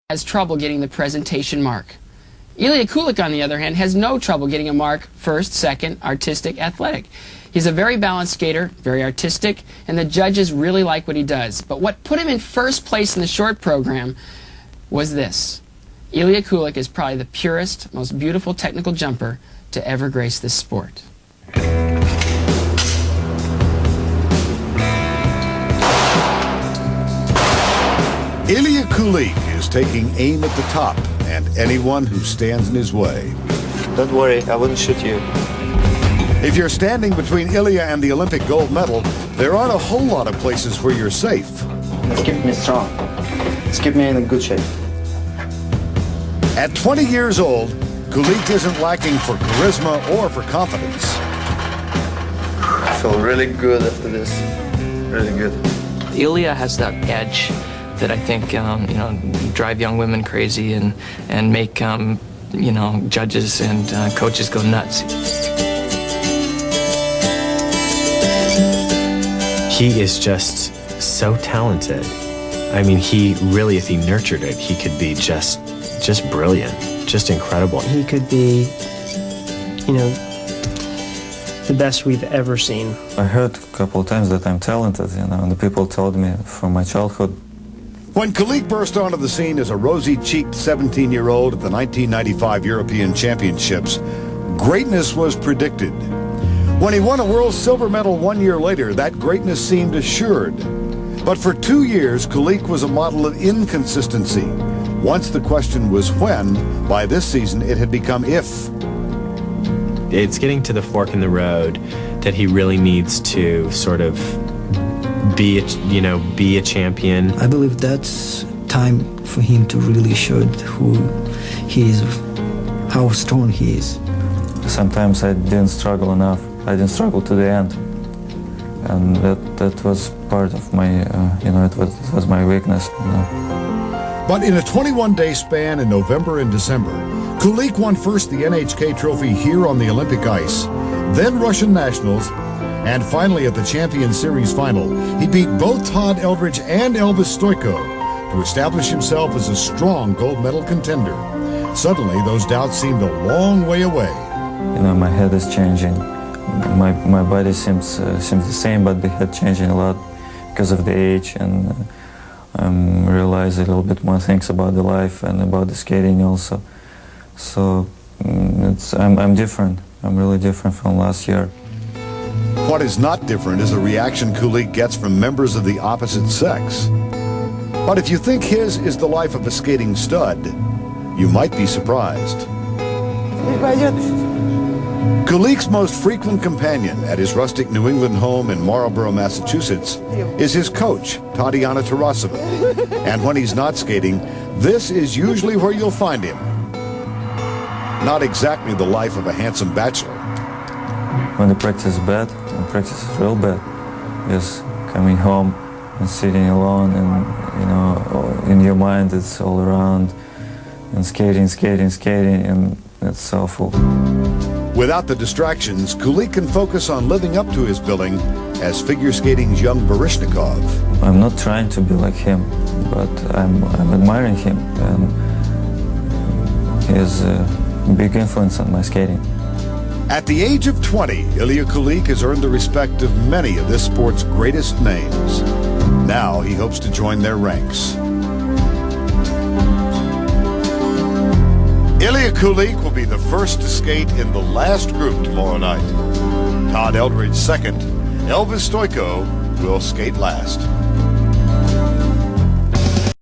has trouble getting the presentation mark. Ilia Kulik, on the other hand, has no trouble getting a mark first, second, artistic, athletic. He's a very balanced skater, very artistic, and the judges really like what he does. But what put him in first place in the short program was this. Ilia Kulik is probably the purest, most beautiful technical jumper to ever grace this sport. Ilia Kulik is taking aim at the top and anyone who stands in his way. Don't worry, I wouldn't shoot you. If you're standing between Ilia and the Olympic gold medal, there aren't a whole lot of places where you're safe. Let's keep me strong. Let's keep me in a good shape. At 20 years old, Kulik isn't lacking for charisma or for confidence. I feel really good after this. Really good. Ilia has that edge that I think drive young women crazy and make judges and coaches go nuts. He is just so talented. I mean, he really, if he nurtured it, he could be just brilliant, just incredible. He could be, the best we've ever seen. I heard a couple of times that I'm talented, and the people told me from my childhood. When Kulik burst onto the scene as a rosy-cheeked 17-year-old at the 1995 European Championships, greatness was predicted. When he won a world silver medal 1 year later, that greatness seemed assured. But for 2 years, Kulik was a model of inconsistency. Once the question was when, by this season it had become if. It's getting to the fork in the road that he really needs to sort of be a champion. I believe that's time for him to really show who he is, how strong he is. Sometimes I didn't struggle enough. I didn't struggle to the end, and that was part of my, it was my weakness. But in a 21-day span in November and December, Kulik won first the NHK Trophy here on the Olympic ice, then Russian Nationals, and finally at the Champions Series final, he beat both Todd Eldridge and Elvis Stojko to establish himself as a strong gold medal contender. Suddenly, those doubts seemed a long way away. My head is changing. My body seems the same, but the head changing a lot because of the age, and realize a little bit more things about the life and about the skating also. So I'm different. I'm really different from last year. What is not different is the reaction Kulik gets from members of the opposite sex. But if you think his is the life of a skating stud, you might be surprised. Kulik's most frequent companion at his rustic New England home in Marlborough, Massachusetts, is his coach, Tatiana Tarasova. And when he's not skating, this is usually where you'll find him. Not exactly the life of a handsome bachelor. When the practice is bad, when practice is real bad, just coming home and sitting alone, and in your mind it's all around, and skating, and it's awful. Without the distractions, Kulik can focus on living up to his billing as figure skating's young Baryshnikov. I'm not trying to be like him, but I'm admiring him, and he has a big influence on my skating. At the age of 20, Ilia Kulik has earned the respect of many of this sport's greatest names. Now he hopes to join their ranks. Ilia Kulik will be the first to skate in the last group tomorrow night. Todd Eldridge second. Elvis Stojko will skate last.